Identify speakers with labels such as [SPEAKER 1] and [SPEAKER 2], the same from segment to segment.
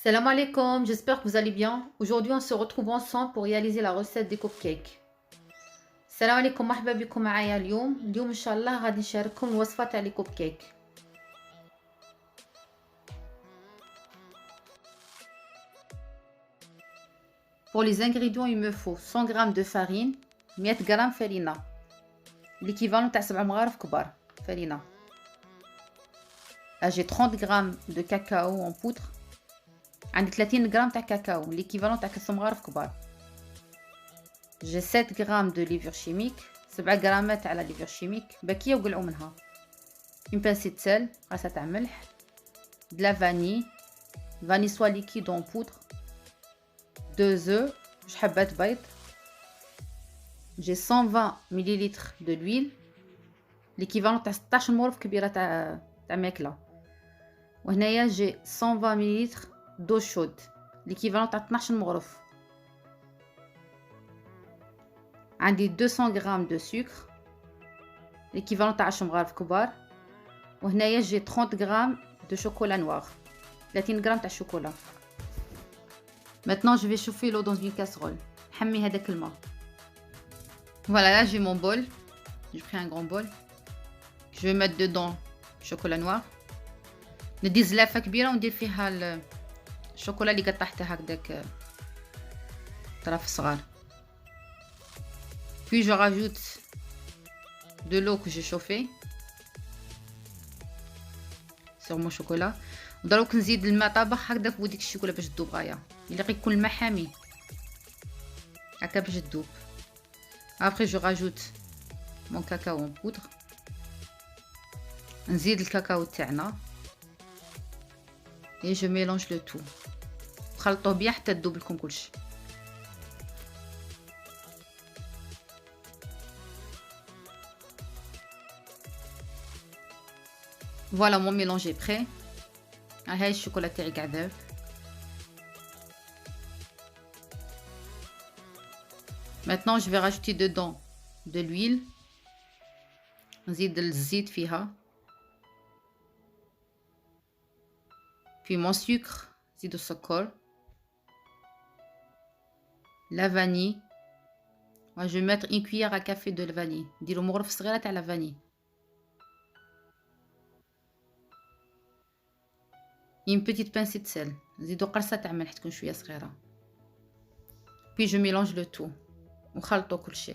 [SPEAKER 1] Salam alaikum, j'espère que vous allez bien. Aujourd'hui, on se retrouve ensemble pour réaliser la recette des cupcakes. Salam alaikum, مرحبا بكم معايا اليوم إن شاء الله غادي نشارككم الوصفة تاع لي cupcakes. Pour les ingrédients, il me faut 100 g de farine, 100 g farina, l'équivalent تاع 7 مغارف كبار farina. Là, j'ai 30 g de cacao en poudre. عندي 30 g تاع cacao, l'équivalent تاع 4 مغارف كبار. J'ai 7 g de levure chimique, 7 غرامات تاع لا levure chimique باكيه وقلعوا منها. Une pincée de sel, راسه تاع ملح, de la vanille, vanille soit liquide en poudre, 2 œufs, جوج حبات بيض. J'ai 120 ml de l'huile, l'équivalent تاع 16 مغرف كبيره تاع ماكله. وهنايا j'ai 120 ml d'eau chaude, l'équivalent تاع 12 مغرف. عندي 200 g de sucre, l'équivalent تاع 10 مغارف كبار. وهنايا j'ai 30 g de chocolat noir, 30 g تاع الشوكولا. Maintenant je vais chauffer l'eau dans une casserole. نحمي هذاك الماء. Voilà, là j'ai mon bol. J'ai pris un grand bol. Je vais mettre dedans chocolat noir. ندير زلافه كبيره وندير فيها الشوكولا اللي قطعته هكذاك طرف صغار. Puis je rajoute de l'eau que j'ai chauffée sur mon chocolat. ودروك نزيد الماء طابخ هكذا في وديك الشوكولا باش تذوب غايه. الا يكون الماء حامي هكا باش تذوب. Après je rajoute mon cacao en poudre. نزيد الكاكاو تاعنا et je mélange le tout. خلطوه بيان حتى تذوب لكم كلشي. Voilà, mon mélange est prêt. هاي الشوكولا تاعي قاع ذاب. Maintenant je vais rajouter dedans de l'huile. نزيد الزيت فيها. Puis mon sucre, نزيد السكر. La vanille. Moi je vais mettre une cuillère à café de vanille. نديرو مغرف صغيره تاع la vanille. Une petite pincée de sel. نزيدو قرصه تاع ملح تكون شويه صغيره. Puis je mélange le tout. ونخلطو كلشي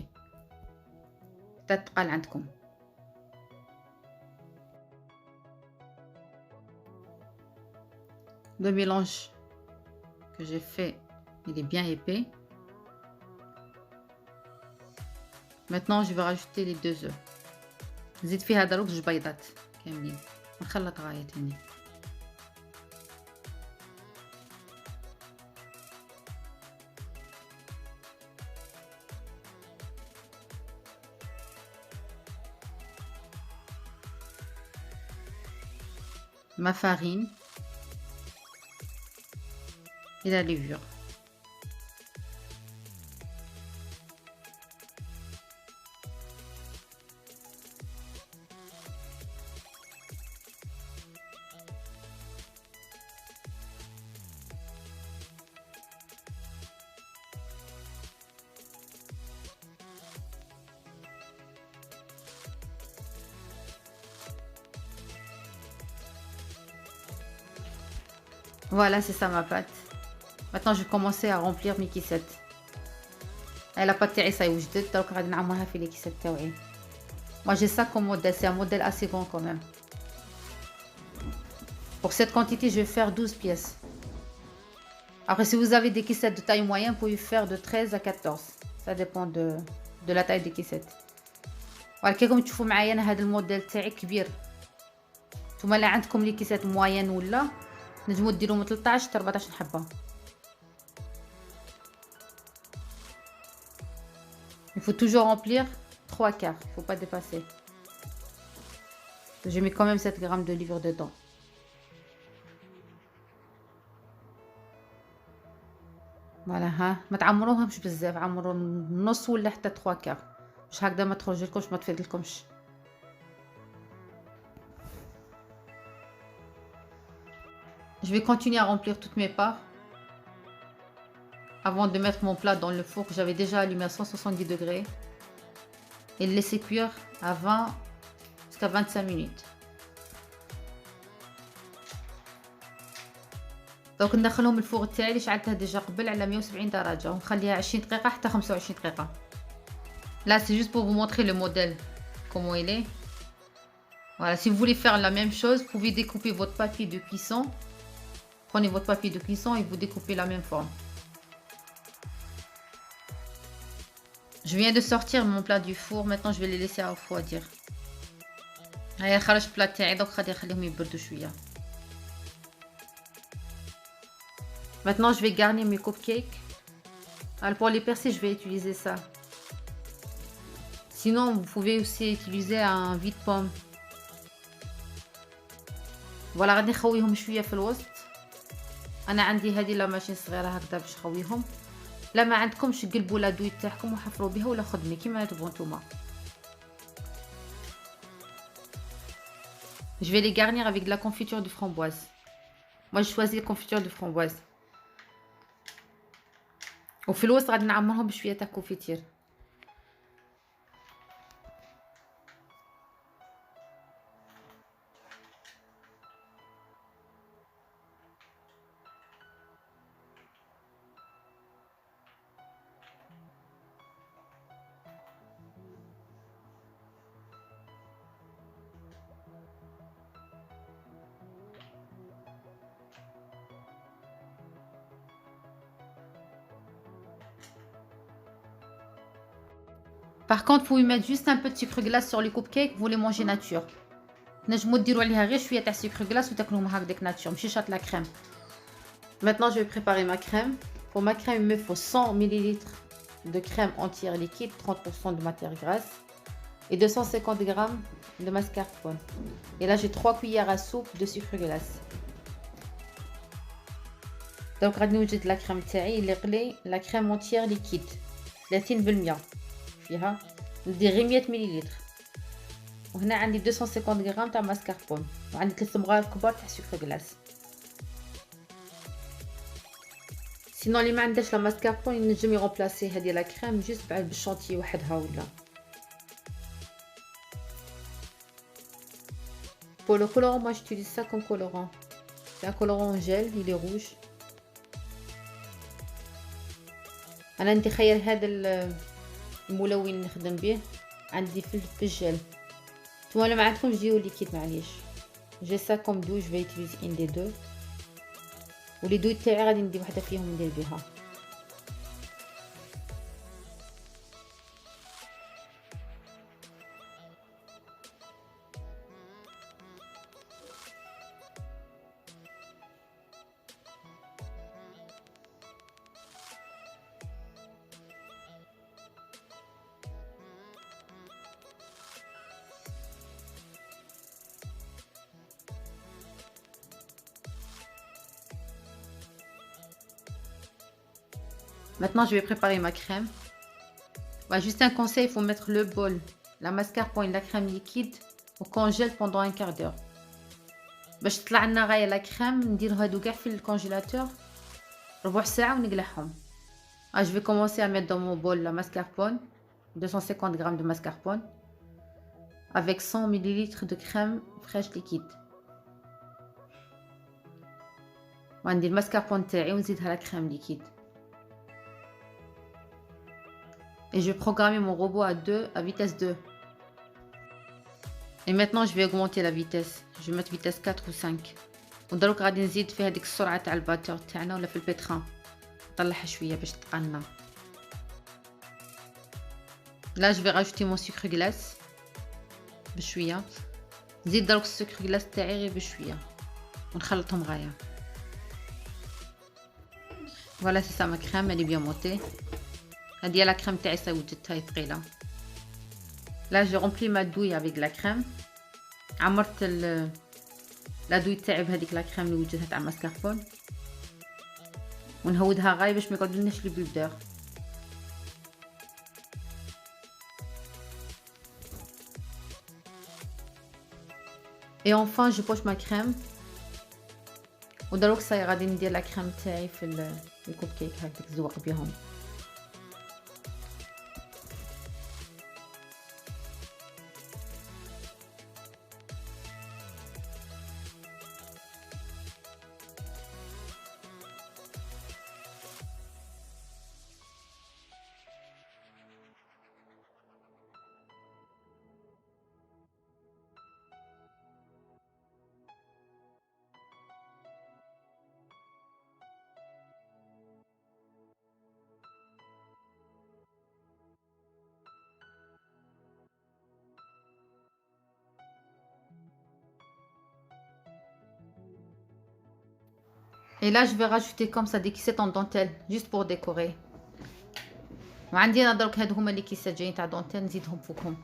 [SPEAKER 1] حتى تقال عندكم. Le mélange que j'ai fait, il est bien épais. Maintenant je vais rajouter les 2 œufs. نزيد فيها دروك 2 بيضات كاملين. نخلط غايه تاني. Ma farine et la levure. Voilà, c'est ça ma pâte. Maintenant je vais commencer à remplir mes كيسات. La pâte تاعي صاي وجدت دروك غادي نعمرها في لي كيسات تاوعي. Moi j'ai ça comme modèle, c'est un modèle assez grand quand même. Pour cette quantité, je vais faire 12 pièces. Après si vous avez des caissettes de taille moyenne, vous pouvez faire de 13 à 14. Ça dépend de la taille des caissettes. Voilà, كيفكم تشوفوا معايا انا هذا الموديل تاعي كبير. نتوما لا عندكم لي كيسات موين ولا نجمو ديروا من 13 حتى 14 حبه. Il faut toujours remplir 3 quarts, il faut pas dépasser. J'ai mis quand même 7 g de levure dedans. Voilà, ها ما تعمروهمش بزاف، عمروا نص ولا حتى 3 كار باش هكذا ما تخرجلكمش ما تفيدلكمش. Je vais continuer à remplir toutes mes parts avant de mettre mon plat dans le four que j'avais déjà allumé à 170 degrés et le laisser cuire à 20 jusqu'à 25 minutes. دونك ندخلهم الفوغ تاعي اللي شعلته ديجا قبل على 170 درجة ونخليها 20 دقيقة حتى 25 دقيقة. Là c'est juste pour vous montrer le modèle comment il est. Voilà, si vous voulez faire la même chose, vous pouvez découper votre papier de cuisson. Prenez votre papier de cuisson et vous découpez la même forme. Je viens de sortir mon plat du four, maintenant je vais les laisser refroidir. هيا خرجت البلات تاعي دوك غادي نخليهم يبردوا شوية. Maintenant je vais garnir mes cupcakes. Alors pour les percer, je vais utiliser ça. Sinon vous pouvez aussi utiliser un vide-pomme. Voilà غادي نخويهم شوية في الوسط. انا عندي هذه لا ماشين صغيرة هكذا باش نخويهم. لا ما عندكمش قلبوا لا دوي تاعكم وحفروا بها ولا خدمي كيما تبغوا نتوما. Je vais les garnir avec de la confiture de framboise. Moi je choisis la confiture de framboise. وفي الوسط غادي نعمرهم بشويه تاع كونفيتير. Par contre, vous pouvez mettre juste un peu de sucre glace sur les cupcakes, vous les mangez nature. نجموا ديروا عليها غير شويه تاع sucre glace وتاكلوهم هكذاك nature, ماشي شرط la crème. Maintenant, je vais préparer ma crème. Pour ma crème, il me faut 100 ml de crème entière liquide, 30% de matière grasse et 250 g de mascarpone. Et là, j'ai 3 cuillères à soupe de sucre glace. Donc, غادي نوجد la crème تاعي اللي قلي la crème entière liquide 30%. فيها ندير غير 100 مليلتر. وهنا عندي 250 غرام تاع ماسكاربون وعندي 3 مغارف كبار تاع سكر غلاس. سينو اللي ما عندهاش لا ماسكاربون ينجم يغومبلاسي هذه لا كريم جوست بعد بالشونتي وحدها ولا. Pour le colorant, moi j'utilise ça comme colorant. C'est un colorant en gel, il est rouge. انا ندي خير هذا الملون اللي نخدم به عندي في الجل. نتوما ما عندكمش ديروا ليكيد معليش. جي سا كوم دو جو في utiliser une des deux. ولي دو تاعي غادي ندير وحده فيهم ندير بها. Maintenant, je vais préparer ma crème. Bah, juste un conseil, il faut mettre le bol, la mascarpone, la crème liquide au congèle pendant un quart d'heure. باش تطلع لنا غايه لا كريم ندير هادو كاع في الكونجيلاتور ربع ساعه ونقلعهم. Je vais commencer à mettre dans mon bol la mascarpone, 250 g de mascarpone avec 100 ml de crème fraîche liquide. وندير الماسكاربون تاعي ونزيدها لا كريم liquide. Et je vais programmer mon robot à vitesse 2. Et maintenant je vais augmenter la vitesse. Je vais mettre vitesse 4 ou 5. ودروك غادي نزيد في هذيك السرعه تاع الباتور تاعنا ولا في البيتران. نطلعها شويه باش تقلنا. Là je vais rajouter mon sucre glace بشويه. نزيد دروك السكر glace تاعي غير بشويه ونخلطهم غايه. Voilà, c'est ça ma crème, elle est bien montée. هذه la crème تاعي سويتها هي ثقيله. Là j'ai rempli ma douille avec la crème. عمرت لا douille تاعي بهذيك la crème اللي وجدتها تاع ماسكاربون. ونهودها غايه باش ما يقعدولناش لي بلودور. Et enfin je poche ma crème ودروك صاي غادي ندير لا كريم تاعي في الكوب كيك هكداك نزوق بيهم. Et là, je vais rajouter comme ça des kissettes en dentelle, juste pour décorer. وعندي انا درك هادو هما اللي كيسات جايين تاع دونتيل نزيدهم فوقهم.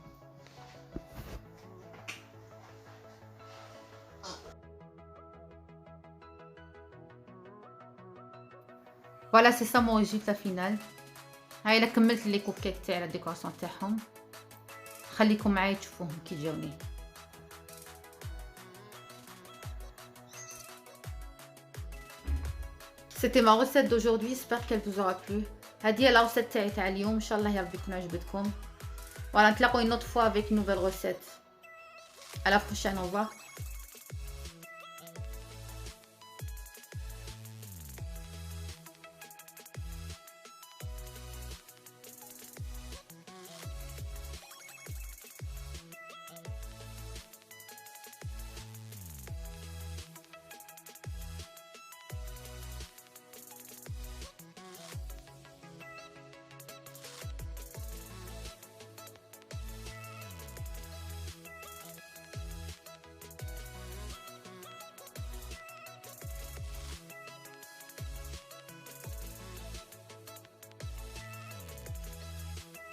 [SPEAKER 1] فوالا سي سا مون ريزولتا فينال. هاي الا كملت لي كوب كيك تاعي لا ديكوراسيون تاعهم، خليكم معايا تشوفوهم كي جاوني. C'était ma recette d'aujourd'hui, j'espère qu'elle vous aura plu. هذه la recette تاعي اليوم، ان شاء الله يا ربي تكون عجبتكم. Voilà, نتلاقوا une autre fois avec une nouvelle recette. À la prochaine, au revoir.